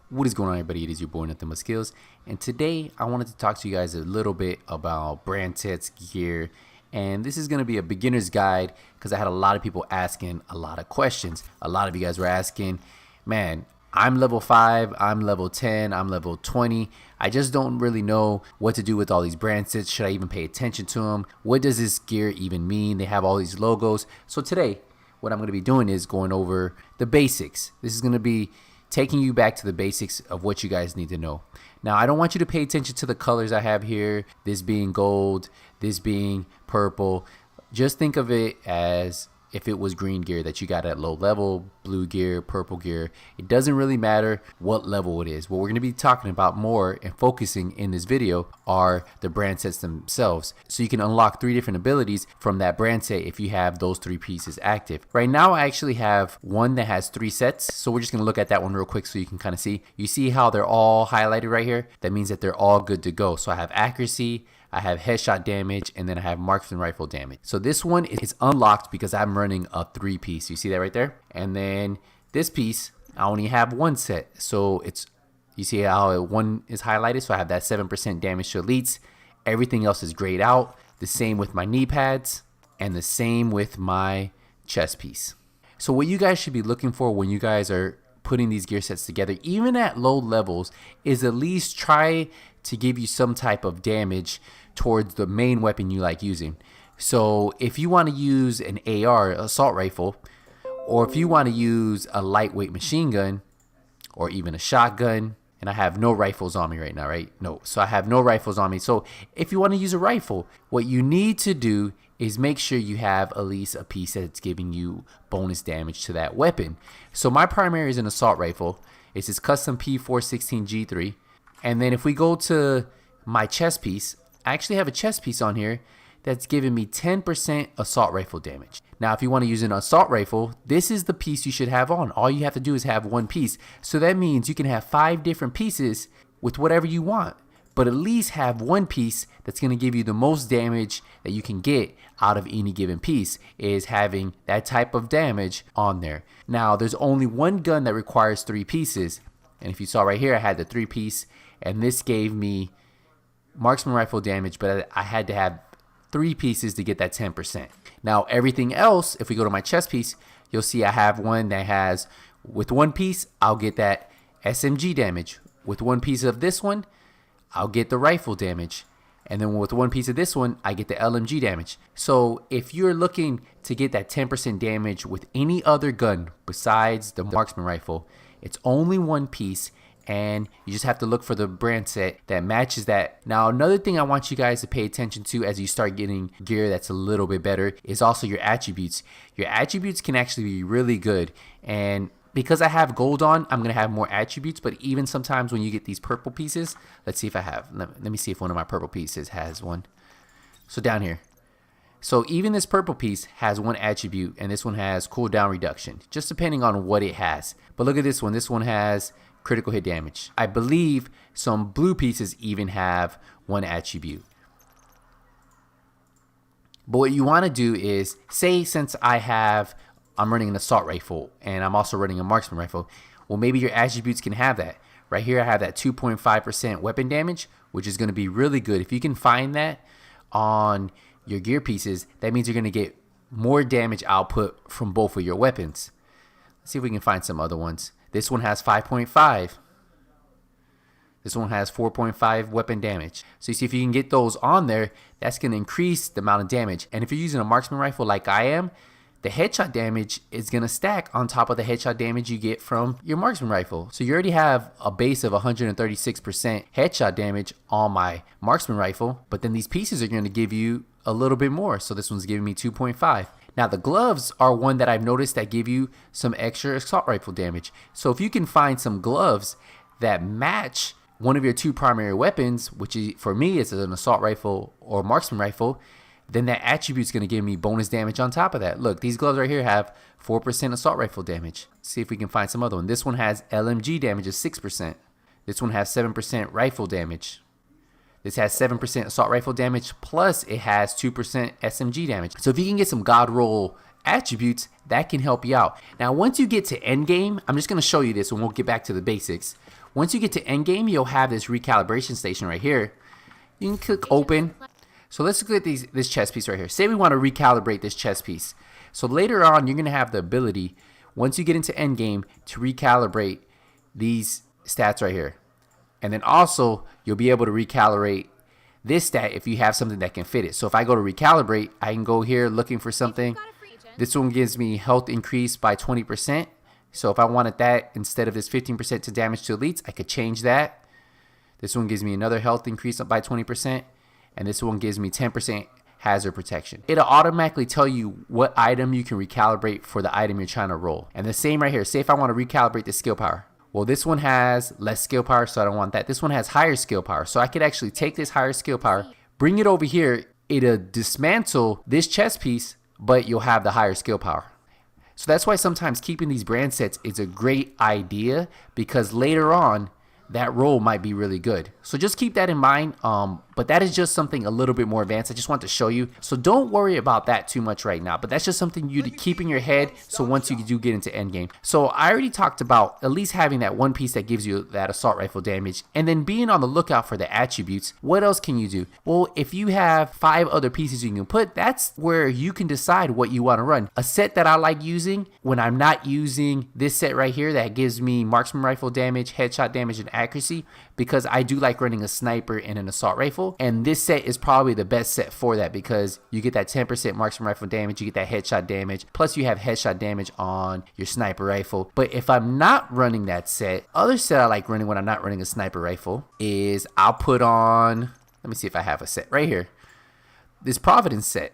What is going on, everybody? It is your boy Nothing But Skills, and today I wanted to talk to you guys a little bit about brand sets, gear, and this is going to be a beginner's guide because I had a lot of people asking a lot of questions. A lot of you guys were asking, man, I'm level 5, I'm level 10, I'm level 20. I just don't really know what to do with all these brand sets. Should I even pay attention to them? What does this gear even mean? They have all these logos. So today, what I'm going to be doing is going over the basics. This is going to be taking you back to the basics of what you guys need to know. Now, I don't want you to pay attention to the colors I have here, this being gold, this being purple. Just think of it as if it was green gear that you got at low level, blue gear, purple gear. It doesn't really matter what level it is. What we're going to be talking about more and focusing in this video are the brand sets themselves. So you can unlock 3 different abilities from that brand set if you have those 3 pieces active. Right now I actually have one that has 3 sets. So we're just going to look at that one real quick so you can kind of see. You see how they're all highlighted right here? That means that they're all good to go. So I have accuracy, I have headshot damage, and then I have marksman rifle damage. So this one is unlocked because I'm running a 3-piece. You see that right there? And then this piece, I only have 1 set. So it's, you see how 1 is highlighted? So I have that 7% damage to elites. Everything else is grayed out. The same with my knee pads and the same with my chest piece. So what you guys should be looking for when you guys are putting these gear sets together, even at low levels, is at least try to give you some type of damage towards the main weapon you like using. So if you want to use an AR, assault rifle, or if you want to use a lightweight machine gun or even a shotgun, and I have no rifles on me right now, right? No, so I have no rifles on me. So if you want to use a rifle, what you need to do is make sure you have at least a piece that's giving you bonus damage to that weapon. So my primary is an assault rifle. It's this custom P416G3. And then if we go to my chest piece, I actually have a chest piece on here that's giving me 10% assault rifle damage. Now, if you want to use an assault rifle, this is the piece you should have on. All you have to do is have 1 piece. So that means you can have 5 different pieces with whatever you want, but at least have 1 piece that's going to give you the most damage that you can get out of any given piece, is having that type of damage on there. Now, there's only 1 gun that requires 3 pieces. And if you saw right here, I had the 3-piece, and this gave me marksman rifle damage, but I had to have 3 pieces to get that 10%. Now, everything else, if we go to my chest piece, you'll see I have one that has, with 1 piece, I'll get that SMG damage. With 1 piece of this one, I'll get the rifle damage. And then with 1 piece of this one, I get the LMG damage. So if you're looking to get that 10% damage with any other gun besides the marksman rifle, it's only 1 piece, and you just have to look for the brand set that matches that. Now, another thing I want you guys to pay attention to as you start getting gear that's a little bit better is also your attributes. Your attributes can actually be really good, and because I have gold on, I'm going to have more attributes, but even sometimes when you get these purple pieces, let's see if I have, let me see if one of my purple pieces has one. So down here. So even this purple piece has 1 attribute, and this one has cooldown reduction, just depending on what it has. But look at this one. This one has critical hit damage. I believe some blue pieces even have 1 attribute. But what you want to do is, say since I'm running an assault rifle and I'm also running a marksman rifle, well, maybe your attributes can have that. Right here I have that 2.5% weapon damage, which is going to be really good. If you can find that on your gear pieces, that means you're going to get more damage output from both of your weapons. Let's see if we can find some other ones. This one has 5.5. This one has 4.5 weapon damage. So you see, if you can get those on there, that's going to increase the amount of damage. And if you're using a marksman rifle like I am, the headshot damage is going to stack on top of the headshot damage you get from your marksman rifle. So you already have a base of 136% headshot damage on my marksman rifle, but then these pieces are going to give you a little bit more. So this one's giving me 2.5. Now the gloves are one that I've noticed that give you some extra assault rifle damage. So if you can find some gloves that match one of your 2 primary weapons, which is, for me is an assault rifle or marksman rifle, then that attribute is going to give me bonus damage on top of that. Look, these gloves right here have 4% assault rifle damage. Let's see if we can find some other one. This one has LMG damage of 6%. This one has 7% rifle damage. This has 7% assault rifle damage, plus it has 2% SMG damage. So if you can get some god roll attributes, that can help you out. Now, once you get to end game, I'm just going to show you this and we'll get back to the basics. Once you get to end game, you'll have this recalibration station right here. You can click open. So let's look at this chess piece right here. Say we want to recalibrate this chess piece. So later on, you're going to have the ability, once you get into end game, to recalibrate these stats right here. And then also, you'll be able to recalibrate this stat if you have something that can fit it. So if I go to recalibrate, I can go here looking for something. This one gives me health increase by 20%. So if I wanted that instead of this 15% to damage to elites, I could change that. This one gives me another health increase up by 20%. And this one gives me 10% hazard protection. It'll automatically tell you what item you can recalibrate for the item you're trying to roll. And the same right here. Say if I want to recalibrate the skill power. Well, this one has less skill power, so I don't want that. This one has higher skill power. So I could actually take this higher skill power, bring it over here. It'll dismantle this chess piece, but you'll have the higher skill power. So that's why sometimes keeping these brand sets is a great idea, because later on, that roll might be really good. So just keep that in mind. But that is just something a little bit more advanced. I just want to show you. So don't worry about that too much right now. But that's just something you to keep in your head. So once you do get into endgame. So I already talked about at least having that one piece that gives you that assault rifle damage. And then being on the lookout for the attributes. What else can you do? Well, if you have 5 other pieces you can put, that's where you can decide what you want to run. A set that I like using when I'm not using this set right here that gives me marksman rifle damage, headshot damage, and accuracy, because I do like running a sniper and an assault rifle. And this set is probably the best set for that, because you get that 10% marksman rifle damage, you get that headshot damage, plus you have headshot damage on your sniper rifle. But if I'm not running that set, other set I like running when I'm not running a sniper rifle is I'll put on, let me see if I have a set right here, this Providence set,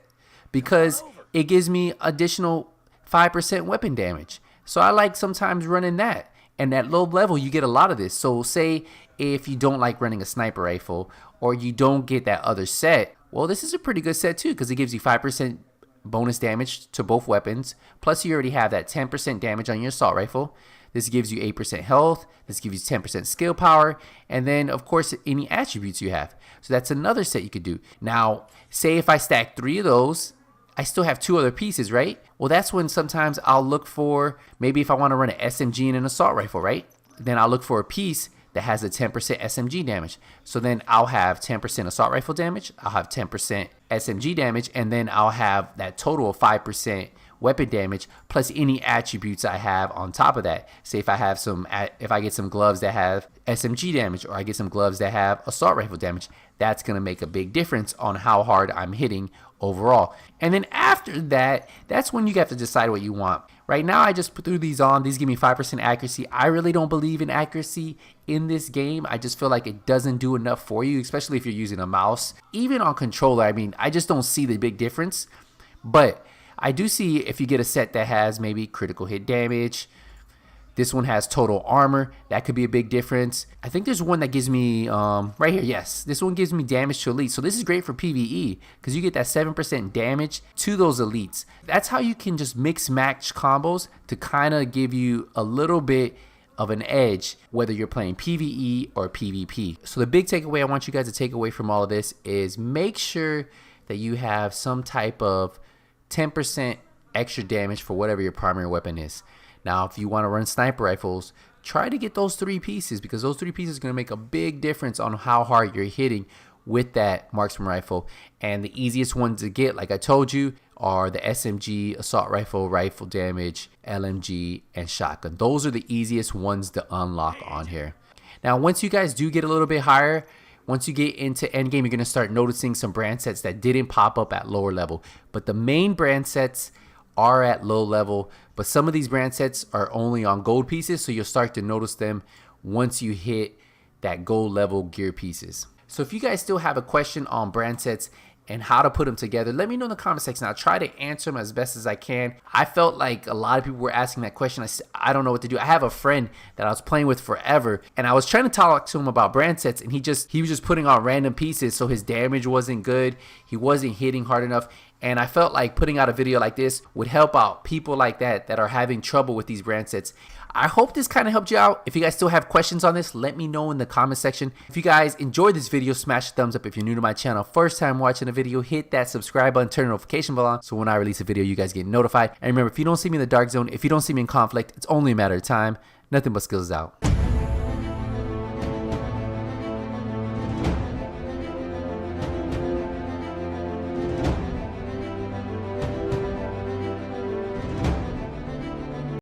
because it gives me additional 5% weapon damage. So I like sometimes running that. And at low level, you get a lot of this. So say if you don't like running a sniper rifle, or you don't get that other set, well, this is a pretty good set too, because it gives you 5% bonus damage to both weapons. Plus you already have that 10% damage on your assault rifle. This gives you 8% health. This gives you 10% skill power. And then of course, any attributes you have. So that's another set you could do. Now, say if I stack 3 of those, I still have 2 other pieces, right? Well, that's when sometimes I'll look for, maybe if I want to run an SMG and an assault rifle, right? Then I'll look for a piece that has a 10% SMG damage. So then I'll have 10% assault rifle damage, I'll have 10% SMG damage, and then I'll have that total of 5% weapon damage plus any attributes I have on top of that. Say if I have if I get some gloves that have SMG damage, or I get some gloves that have assault rifle damage, that's going to make a big difference on how hard I'm hitting overall. And then after that, that's when you have to decide what you want. Right now, I just threw these on. These give me 5% accuracy. I really don't believe in accuracy in this game. I just feel like it doesn't do enough for you, especially if you're using a mouse. Even on controller, I mean, I just don't see the big difference. But I do see if you get a set that has maybe critical hit damage. This one has total armor. That could be a big difference. I think there's one that gives me, right here, yes. This one gives me damage to elite. So this is great for PvE because you get that 7% damage to those elites. That's how you can just mix match combos to kind of give you a little bit of an edge, whether you're playing PvE or PvP. So the big takeaway I want you guys to take away from all of this is make sure that you have some type of 10% extra damage for whatever your primary weapon is. Now, if you want to run sniper rifles, try to get those 3 pieces, because those 3 pieces are going to make a big difference on how hard you're hitting with that marksman rifle. And the easiest ones to get, like I told you, are the SMG, assault rifle, rifle damage, LMG, and shotgun. Those are the easiest ones to unlock on here. Now, once you guys do get a little bit higher, once you get into endgame, you're going to start noticing some brand sets that didn't pop up at lower level. But the main brand sets are at low level, but some of these brand sets are only on gold pieces, so you'll start to notice them once you hit that gold level gear pieces. So if you guys still have a question on brand sets and how to put them together, let me know in the comment section. I'll try to answer them as best as I can. I felt like a lot of people were asking that question. I don't know what to do. I have a friend that I was playing with forever, and I was trying to talk to him about brand sets, and he was just putting on random pieces, so his damage wasn't good. He wasn't hitting hard enough. And I felt like putting out a video like this would help out people like that are having trouble with these brand sets. I hope this kind of helped you out. If you guys still have questions on this, let me know in the comment section. If you guys enjoyed this video, smash the thumbs up. If you're new to my channel, first time watching a video, hit that subscribe button, turn the notification bell on, so when I release a video, you guys get notified. And remember, if you don't see me in the dark zone, if you don't see me in conflict, it's only a matter of time. Nothing but skills out.